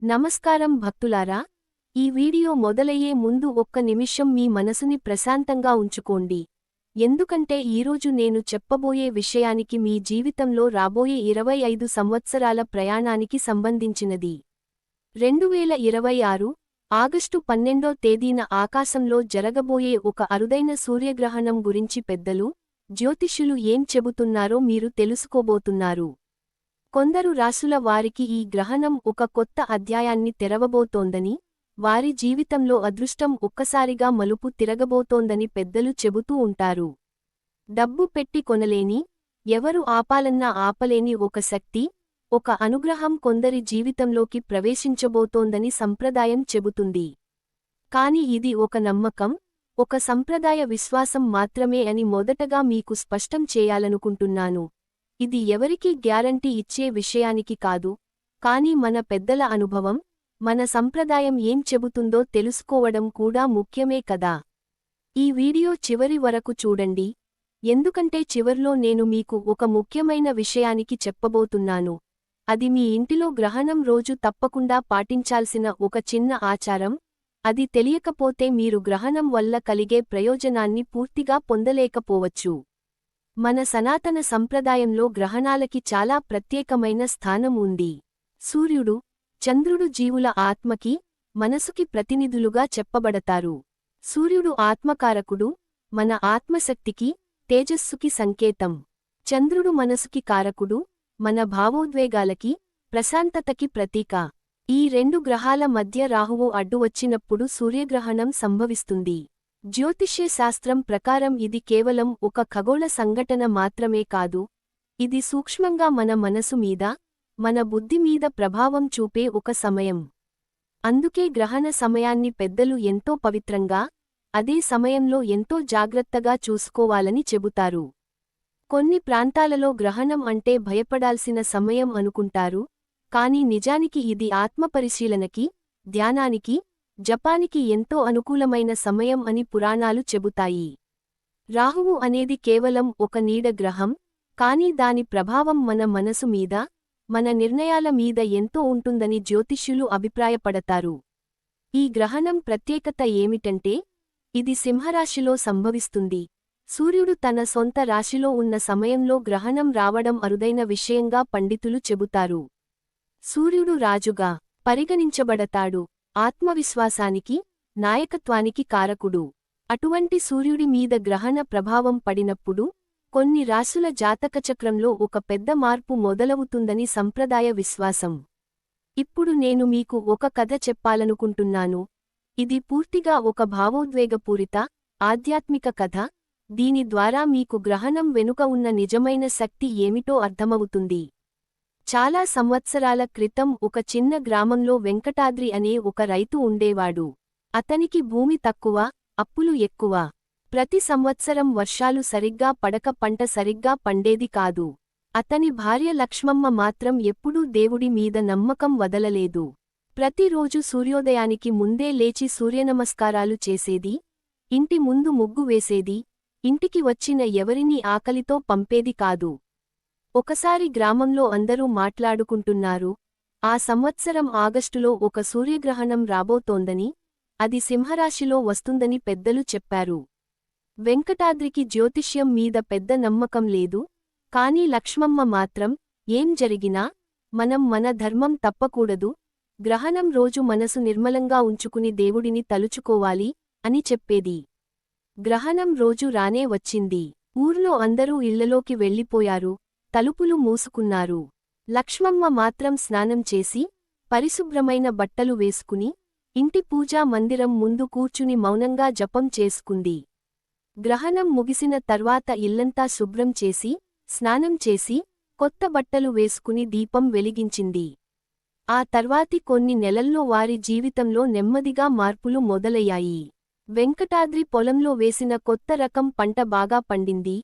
నమస్కారం భక్తులారా, ఈ వీడియో మొదలయ్యే ముందు ఒక్క నిమిషం మీ మనసుని ప్రశాంతంగా ఉంచుకోండి. ఎందుకంటే ఈరోజు నేను చెప్పబోయే విషయానికి మీ జీవితంలో రాబోయే 25 సంవత్సరాల ప్రయాణానికి సంబంధించినది. 2026 ఆగస్టు 12వ తేదీన ఆకాశంలో జరగబోయే ఒక అరుదైన సూర్యగ్రహణం గురించి పెద్దలు, జ్యోతిష్యులు ఏం చెబుతున్నారో మీరు తెలుసుకోబోతున్నారు. కొందరు రాసుల వారికి ఈ గ్రహణం ఒక కొత్త అధ్యాయాన్ని తెరవబోతోందని, వారి జీవితంలో అదృష్టం ఒక్కసారిగా మలుపు తిరగబోతోందని పెద్దలు చెబుతూ ఉంటారు. డబ్బు పెట్టి కొనలేని, ఎవరు ఆపాలన్నా ఆపలేని ఒక శక్తి, ఒక అనుగ్రహం కొందరి జీవితంలోకి ప్రవేశించబోతోందని సంప్రదాయం చెబుతుంది. కాని ఇది ఒక నమ్మకం, ఒక సంప్రదాయ విశ్వాసం మాత్రమే అని మొదటగా మీకు స్పష్టం చేయాలనుకుంటున్నాను. ఇది ఎవరికీ గ్యారంటీ ఇచ్చే విషయానికి కాదు, కానీ మన పెద్దల అనుభవం, మన సంప్రదాయం ఏం చెబుతుందో తెలుసుకోవడం కూడా ముఖ్యమే కదా. ఈ వీడియో చివరి వరకు చూడండి, ఎందుకంటే చివర్లో నేను మీకు ఒక ముఖ్యమైన విషయానికి చెప్పబోతున్నాను. అది మీ ఇంటిలో గ్రహణం రోజు తప్పకుండా పాటించాల్సిన ఒక చిన్న ఆచారం. అది తెలియకపోతే మీరు గ్రహణం వల్ల కలిగే ప్రయోజనాన్ని పూర్తిగా పొందలేకపోవచ్చు. మన సనాతన సంప్రదాయంలో గ్రహణాలకి చాలా ప్రత్యేకమైన స్థానం ఉంది. సూర్యుడు, చంద్రుడు జీవుల ఆత్మకి, మనసుకి ప్రతినిధులుగా చెప్పబడతారు. సూర్యుడు ఆత్మకారకుడు, మన ఆత్మశక్తికి, తేజస్సుకి సంకేతం. చంద్రుడు మనసుకి కారకుడు, మన భావోద్వేగాలకి, ప్రశాంతతకి ప్రతీక. ఈ రెండు గ్రహాల మధ్య రాహువు అడ్డు వచ్చినప్పుడు సూర్యగ్రహణం సంభవిస్తుంది. జ్యోతిష్య శాస్త్రం ప్రకారం ఇది కేవలం ఒక ఖగోళ సంఘటన మాత్రమే కాదు, ఇది సూక్ష్మంగా మన మనసు మీద, మన బుద్ధి మీద ప్రభావం చూపే ఒక సమయం. అందుకే గ్రహణ సమయాన్ని పెద్దలు ఎంతో పవిత్రంగా, అదే సమయంలో ఎంతో జాగ్రత్తగా చూసుకోవాలని చెబుతారు. కొన్ని ప్రాంతాలలో గ్రహణం అంటే భయపడాల్సిన సమయం అనుకుంటారు, కానీ నిజానికి ఇది ఆత్మపరిశీలనకి, ధ్యానానికి, జపానికి ఎంతో అనుకూలమైన సమయం అని పురాణాలు చెబుతాయి. రాహువు అనేది కేవలం ఒక నీడ గ్రహం, కానీ దాని ప్రభావం మన మనసు మీద, మన నిర్ణయాల మీద ఎంతో ఉంటుందని జ్యోతిష్యులు అభిప్రాయపడతారు. ఈ గ్రహణం ప్రత్యేకత ఏమిటంటే, ఇది సింహరాశిలో సంభవిస్తుంది. సూర్యుడు తన సొంత రాశిలో ఉన్న సమయంలో గ్రహణం రావడం అరుదైన విషయంగా పండితులు చెబుతారు. సూర్యుడు రాజుగా పరిగణించబడతాడు, ఆత్మవిశ్వాసానికి, నాయకత్వానికి కారకుడు. అటువంటి సూర్యుడి మీద గ్రహణ ప్రభావం పడినప్పుడు, కొన్ని రాశుల జాతకచక్రంలో ఒక పెద్ద మార్పు మొదలవుతుందని సంప్రదాయ విశ్వాసం. ఇప్పుడు నేను మీకు ఒక కథ చెప్పాలనుకుంటున్నాను. ఇది పూర్తిగా ఒక భావోద్వేగపూరిత, ఆధ్యాత్మిక కథ. దీని ద్వారా మీకు గ్రహణం వెనుక ఉన్న నిజమైన శక్తి ఏమిటో అర్థమవుతుంది. చాలా సంవత్సరాల క్రితం ఒక చిన్న గ్రామంలో వెంకటాద్రి అనే ఒక రైతు ఉండేవాడు. అతనికి భూమి తక్కువ, అప్పులు ఎక్కువ. ప్రతి సంవత్సరం వర్షాలు సరిగ్గా పడక పంట సరిగ్గా పండేది కాదు. అతని భార్య లక్ష్మమ్మ మాత్రం ఎప్పుడూ దేవుడి మీద నమ్మకం వదలలేదు. ప్రతిరోజు సూర్యోదయానికి ముందే లేచి సూర్యనమస్కారాలు చేసేది, ఇంటి ముందు ముగ్గు వేసేది, ఇంటికి వచ్చిన ఎవరినీ ఆకలితో పంపేది కాదు. ఒకసారి గ్రామంలో అందరూ మాట్లాడుకుంటున్నారు, ఆ సంవత్సరం ఆగస్టులో ఒక సూర్యగ్రహణం రాబోతోందని, అది సింహరాశిలో వస్తుందని పెద్దలు చెప్పారు. వెంకటాద్రికి జ్యోతిష్యం మీద పెద్ద నమ్మకం లేదు, కానీ లక్ష్మమ్మ మాత్రం, ఏం జరిగినా, మనం మన ధర్మం తప్పకూడదు, గ్రహణం రోజు మనసు నిర్మలంగా ఉంచుకుని దేవుడిని తలుచుకోవాలి, అని చెప్పేది. గ్రహణం రోజు రానే వచ్చింది. ఊర్లో అందరూ ఇళ్లలోకి వెళ్ళిపోయారు, తలుపులు మూసుకున్నారు. లక్ష్మమ్మ మాత్రం స్నానం చేసి, పరిశుభ్రమైన బట్టలు వేసుకుని, ఇంటి పూజా మందిరం ముందు కూర్చుని మౌనంగా జపం చేసుకుంది. గ్రహణం ముగిసిన తర్వాత ఇల్లంతా శుభ్రం చేసి, స్నానం చేసి, కొత్త బట్టలు వేసుకుని దీపం వెలిగించింది. ఆ తర్వాతి కొన్ని నెలల్లో వారి జీవితంలో నెమ్మదిగా మార్పులు మొదలయ్యాయి. వెంకటాద్రి పొలంలో వేసిన కొత్త రకం పంట బాగా పండింది.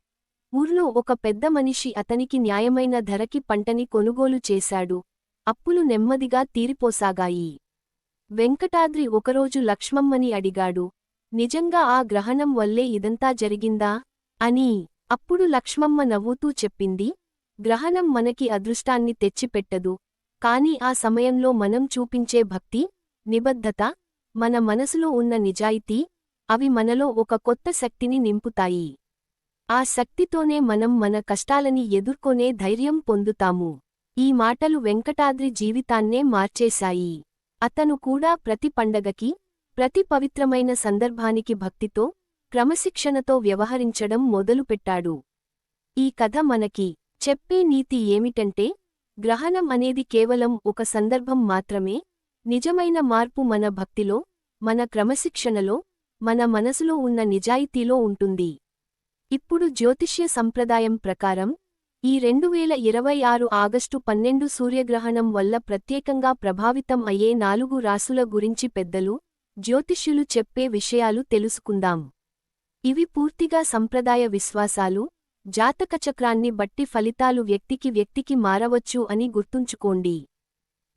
ఊర్లో ఒక పెద్ద మనిషి అతనికి న్యాయమైన ధరకి పంటని కొనుగోలు చేశాడు. అప్పులు నెమ్మదిగా తీరిపోసాగాయి. వెంకటాద్రి ఒకరోజు లక్ష్మమ్మని అడిగాడు, నిజంగా ఆ గ్రహణం వల్లే ఇదంతా జరిగిందా అని. అప్పుడు లక్ష్మమ్మ నవ్వుతూ చెప్పింది, గ్రహణం మనకి అదృష్టాన్ని తెచ్చిపెట్టదు, కాని ఆ సమయంలో మనం చూపించే భక్తి, నిబద్ధత, మన మనసులో ఉన్న నిజాయితీ, అవి మనలో ఒక కొత్త శక్తిని నింపుతాయి. ఆ శక్తితోనే మనం మన కష్టాలని ఎదుర్కొనే ధైర్యం పొందుతాము. ఈ మాటలు వెంకటాద్రి జీవితాన్నే మార్చేశాయి. అతను కూడా ప్రతి పండగకి, ప్రతి పవిత్రమైన సందర్భానికి భక్తితో, క్రమశిక్షణతో వ్యవహరించడం మొదలుపెట్టాడు. ఈ కథ మనకి చెప్పే నీతి ఏమిటంటే, గ్రహణం అనేది కేవలం ఒక సందర్భం మాత్రమే, నిజమైన మార్పు మన భక్తిలో, మన క్రమశిక్షణలో, మన మనసులో ఉన్న నిజాయితీలో ఉంటుంది. ఇప్పుడు జ్యోతిష్య సంప్రదాయం ప్రకారం, ఈ 2026 ఆగస్టు 12 సూర్యగ్రహణం వల్ల ప్రత్యేకంగా ప్రభావితం అయ్యే 4 రాసుల గురించి పెద్దలు, జ్యోతిష్యులు చెప్పే విషయాలు తెలుసుకుందాం. ఇవి పూర్తిగా సంప్రదాయ విశ్వాసాలు, జాతకచక్రాన్ని బట్టి ఫలితాలు వ్యక్తికి మారవచ్చు అని గుర్తుంచుకోండి.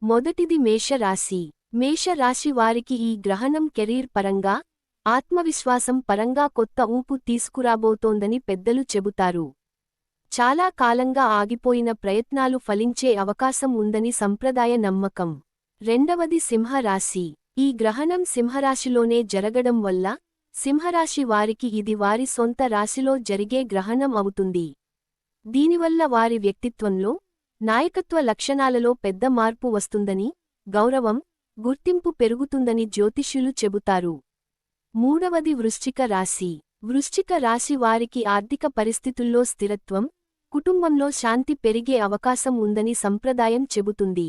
మొదటిది మేషరాశి. మేషరాశి వారికి ఈ గ్రహణం కెరీర్ పరంగా, ఆత్మవిశ్వాసం పరంగా కొత్త ఊపు తీసుకురాబోతోందని పెద్దలు చెబుతారు. చాలా కాలంగా ఆగిపోయిన ప్రయత్నాలు ఫలించే అవకాశం ఉందని సంప్రదాయ నమ్మకం. రెండవది సింహరాశి. ఈ గ్రహణం సింహరాశిలోనే జరగడం వల్ల, సింహరాశి వారికి ఇది వారి సొంత రాశిలో జరిగే గ్రహణం అవుతుంది. దీనివల్ల వారి వ్యక్తిత్వంలో, నాయకత్వ లక్షణాలలో పెద్ద మార్పు వస్తుందని, గౌరవం, గుర్తింపు పెరుగుతుందని జ్యోతిష్యులు చెబుతారు. మూడవది వృశ్చిక రాశి. వృశ్చిక రాశి వారికి ఆర్థిక పరిస్థితుల్లో స్థిరత్వం, కుటుంబంలో శాంతి పెరిగే అవకాశం ఉందని సంప్రదాయం చెబుతుంది.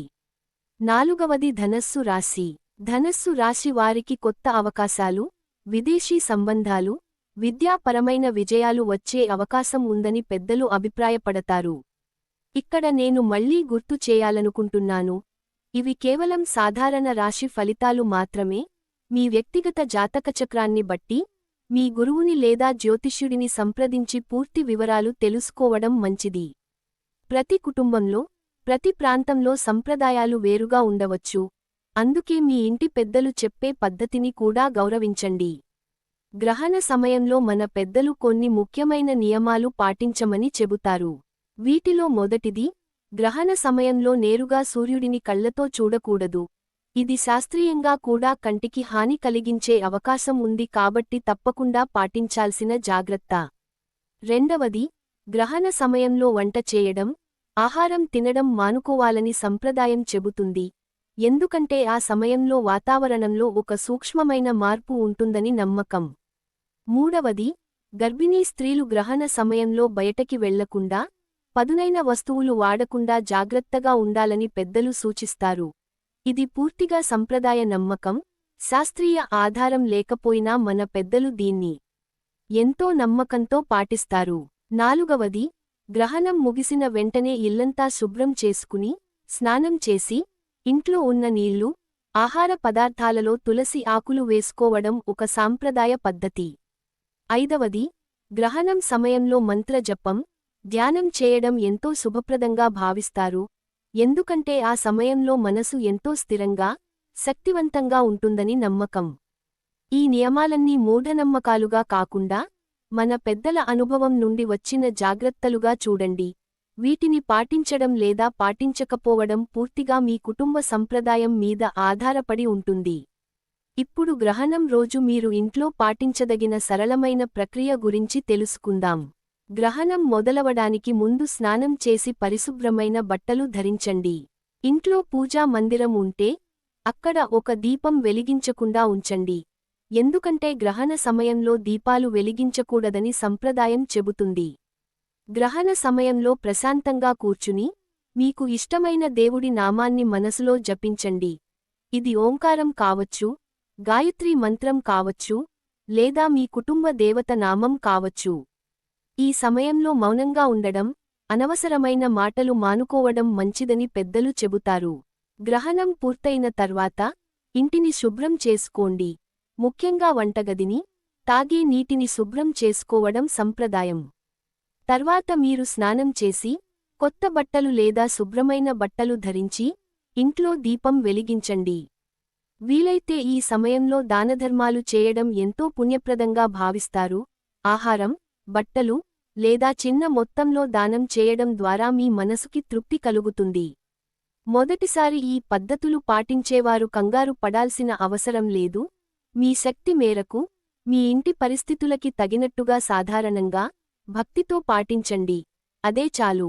నాలుగవది ధనస్సు రాశి. ధనస్సు రాశి వారికి కొత్త అవకాశాలు, విదేశీ సంబంధాలు, విద్యాపరమైన విజయాలు వచ్చే అవకాశం ఉందని పెద్దలు అభిప్రాయపడతారు. ఇక్కడ నేను మళ్లీ గుర్తు చేయాలనుకుంటున్నాను, ఇవి కేవలం సాధారణ రాశి ఫలితాలు మాత్రమే. మీ వ్యక్తిగత జాతకచక్రాన్ని బట్టి, మీ గురువుని లేదా జ్యోతిష్యుడిని సంప్రదించి పూర్తి వివరాలు తెలుసుకోవడం మంచిది. ప్రతి కుటుంబంలో, ప్రతి ప్రాంతంలో సంప్రదాయాలు వేరుగా ఉండవచ్చు, అందుకే మీ ఇంటి పెద్దలు చెప్పే పద్ధతిని కూడా గౌరవించండి. గ్రహణ సమయంలో మన పెద్దలు కొన్ని ముఖ్యమైన నియమాలు పాటించమని చెబుతారు. వీటిలో మొదటిది, గ్రహణ సమయంలో నేరుగా సూర్యుడిని కళ్లతో చూడకూడదు. ఇది శాస్త్రీయంగా కూడా కంటికి హాని కలిగించే అవకాశం ఉంది కాబట్టి తప్పకుండా పాటించాల్సిన జాగ్రత్త. రెండవది, గ్రహణ సమయంలో వంట చేయడం, ఆహారం తినడం మానుకోవాలని సంప్రదాయం చెబుతుంది. ఎందుకంటే ఆ సమయంలో వాతావరణంలో ఒక సూక్ష్మమైన మార్పు ఉంటుందని నమ్మకం. మూడవది, గర్భిణీ స్త్రీలు గ్రహణ సమయంలో బయటకి వెళ్లకుండా, పదునైన వస్తువులు వాడకుండా జాగ్రత్తగా ఉండాలని పెద్దలు సూచిస్తారు. ఇది పూర్తిగా సంప్రదాయ నమ్మకం, శాస్త్రీయ ఆధారం లేకపోయినా మన పెద్దలు దీన్ని ఎంతో నమ్మకంతో పాటిస్తారు. నాలుగవది, గ్రహణం ముగిసిన వెంటనే ఇల్లంతా శుభ్రం చేసుకుని, స్నానం చేసి, ఇంట్లో ఉన్న నీళ్లు, ఆహార పదార్థాలలో తులసి ఆకులు వేసుకోవడం ఒక సాంప్రదాయ పద్ధతి. ఐదవది, గ్రహణం సమయంలో మంత్ర జపం, ధ్యానం చేయడం ఎంతో శుభప్రదంగా భావిస్తారు. ఎందుకంటే ఆ సమయంలో మనసు ఎంతో స్థిరంగా, శక్తివంతంగా ఉంటుందని నమ్మకం. ఈ నియమాలన్నీ మూఢనమ్మకాలుగా కాకుండా, మన పెద్దల అనుభవం నుండి వచ్చిన జాగ్రత్తలుగా చూడండి. వీటిని పాటించడం లేదా పాటించకపోవడం పూర్తిగా మీ కుటుంబ సంప్రదాయం మీద ఆధారపడి ఉంటుంది. ఇప్పుడు గ్రహణం రోజు మీరు ఇంట్లో పాటించదగిన సరళమైన ప్రక్రియ గురించి తెలుసుకుందాం. గ్రహణం మొదలవడానికి ముందు స్నానం చేసి పరిశుభ్రమైన బట్టలు ధరించండి. ఇంట్లో పూజా మందిరం ఉంటే, అక్కడ ఒక దీపం వెలిగించకుండా ఉంచండి. ఎందుకంటే గ్రహణ సమయంలో దీపాలు వెలిగించకూడదని సంప్రదాయం చెబుతుంది. గ్రహణ సమయంలో ప్రశాంతంగా కూర్చుని, మీకు ఇష్టమైన దేవుడి నామాన్ని మనసులో జపించండి. ఇది ఓంకారం కావచ్చు, గాయత్రీ మంత్రం కావచ్చు, లేదా మీ కుటుంబ దేవత నామం కావచ్చు. ఈ సమయంలో మౌనంగా ఉండడం, అనవసరమైన మాటలు మానుకోవడం మంచిదని పెద్దలు చెబుతారు. గ్రహణం పూర్తయిన తర్వాత, ఇంటిని శుభ్రం చేసుకోండి. ముఖ్యంగా వంటగదిని, తాగే నీటిని శుభ్రం చేసుకోవడం సంప్రదాయం. తర్వాత మీరు స్నానం చేసి, కొత్త బట్టలు లేదా శుభ్రమైన బట్టలు ధరించి, ఇంట్లో దీపం వెలిగించండి. వీలైతే ఈ సమయంలో దానధర్మాలు చేయడం ఎంతో పుణ్యప్రదంగా భావిస్తారు. ఆహారం, బట్టలు, లేదా చిన్న మొత్తంలో దానం చేయడం ద్వారా మీ మనసుకి తృప్తి కలుగుతుంది. మొదటిసారి ఈ పద్ధతులు పాటించేవారు కంగారు పడాల్సిన అవసరం లేదు, మీ శక్తి మేరకు, మీ ఇంటి పరిస్థితులకి తగినట్టుగా సాధారణంగా, భక్తితో పాటించండి, అదే చాలు.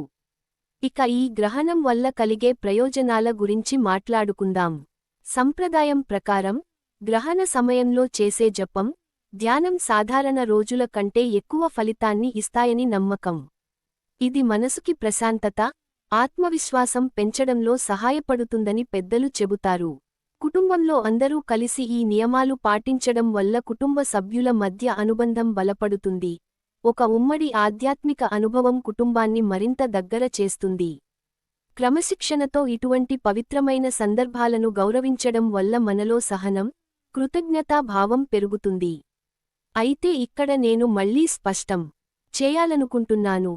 ఇక ఈ గ్రహణం వల్ల కలిగే ప్రయోజనాల గురించి మాట్లాడుకుందాం. సంప్రదాయం ప్రకారం, గ్రహణ సమయంలో చేసే జపం, ధ్యానం సాధారణ రోజుల కంటే ఎక్కువ ఫలితాన్ని ఇస్తాయని నమ్మకం. ఇది మనసుకి ప్రశాంతత, ఆత్మవిశ్వాసం పెంచడంలో సహాయపడుతుందని పెద్దలు చెబుతారు. కుటుంబంలో అందరూ కలిసి ఈ నియమాలు పాటించడం వల్ల కుటుంబ సభ్యుల మధ్య అనుబంధం బలపడుతుంది. ఒక ఉమ్మడి ఆధ్యాత్మిక అనుభవం కుటుంబాన్ని మరింత దగ్గర చేస్తుంది. క్రమశిక్షణతో ఇటువంటి పవిత్రమైన సందర్భాలను గౌరవించడం వల్ల మనలో సహనం, కృతజ్ఞతా భావం పెరుగుతుంది. అయితే ఇక్కడ నేను మళ్ళీ స్పష్టం చేయాలనుకుంటున్నాను.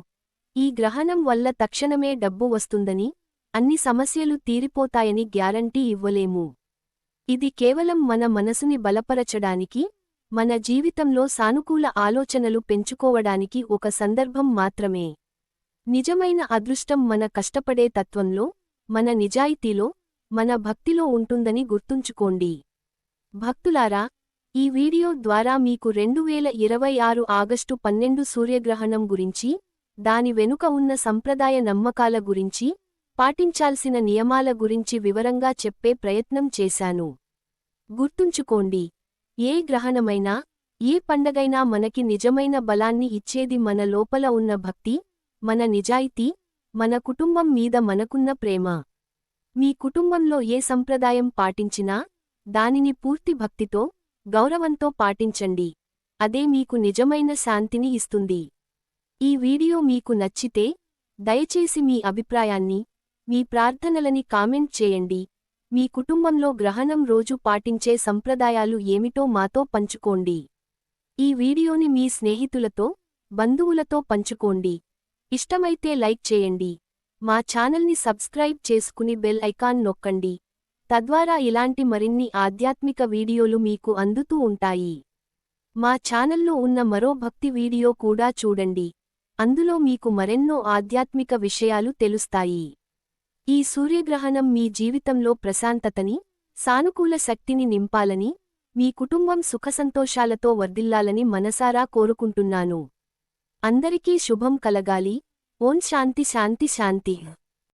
ఈ గ్రహణం వల్ల తక్షణమే డబ్బు వస్తుందని, అన్ని సమస్యలు తీరిపోతాయని గ్యారంటీ ఇవ్వలేము. ఇది కేవలం మన మనసుని బలపరచడానికి, మన జీవితంలో సానుకూల ఆలోచనలు పెంచుకోవడానికి ఒక సందర్భం మాత్రమే. నిజమైన అదృష్టం మన కష్టపడే తత్వంలో, మన నిజాయితీలో, మన భక్తిలో ఉంటుందని గుర్తుంచుకోండి. భక్తులారా, ఈ వీడియో ద్వారా మీకు 2026 ఆగస్టు 12 సూర్యగ్రహణం గురించి, దాని వెనుక ఉన్న సంప్రదాయ నమ్మకాల గురించి, పాటించాల్సిన నియమాల గురించి వివరంగా చెప్పే ప్రయత్నం చేశాను. గుర్తుంచుకోండి, ఏ గ్రహణమైనా, ఏ పండగైనా మనకి నిజమైన బలాన్ని ఇచ్చేది మన లోపల ఉన్న భక్తి, మన నిజాయితీ, మన కుటుంబం మీద మనకున్న ప్రేమ. మీ కుటుంబంలో ఏ సంప్రదాయం పాటించినా, దానిని పూర్తి భక్తితో, గౌరవంతో పాటించండి. అదే మీకు నిజమైన శాంతిని ఇస్తుంది. ఈ వీడియో మీకు నచ్చితే, దయచేసి మీ అభిప్రాయాన్ని, మీ ప్రార్థనలని కామెంట్ చేయండి. మీ కుటుంబంలో గ్రహణం రోజు పాటించే సంప్రదాయాలు ఏమిటో మాతో పంచుకోండి. ఈ వీడియోని మీ స్నేహితులతో, బంధువులతో పంచుకోండి. ఇష్టమైతే లైక్ చేయండి. మా ఛానల్ని సబ్స్క్రైబ్ చేసుకుని బెల్ ఐకాన్ నొక్కండి. తద్వారా ఇలాంటి మరిన్ని ఆధ్యాత్మిక వీడియోలు మీకు అందుతూ ఉంటాయి. మా ఛానల్లో ఉన్న మరో భక్తి వీడియో కూడా చూడండి. అందులో మీకు మరెన్నో ఆధ్యాత్మిక విషయాలు తెలుస్తాయి. ఈ సూర్యగ్రహణం మీ జీవితంలో ప్రశాంతతని, సానుకూల శక్తిని నింపాలని, మీ కుటుంబం సుఖసంతోషాలతో వర్ధిల్లాలని మనసారా కోరుకుంటున్నాను. అందరికీ శుభం కలగాలి. ఓం శాంతి శాంతి శాంతి.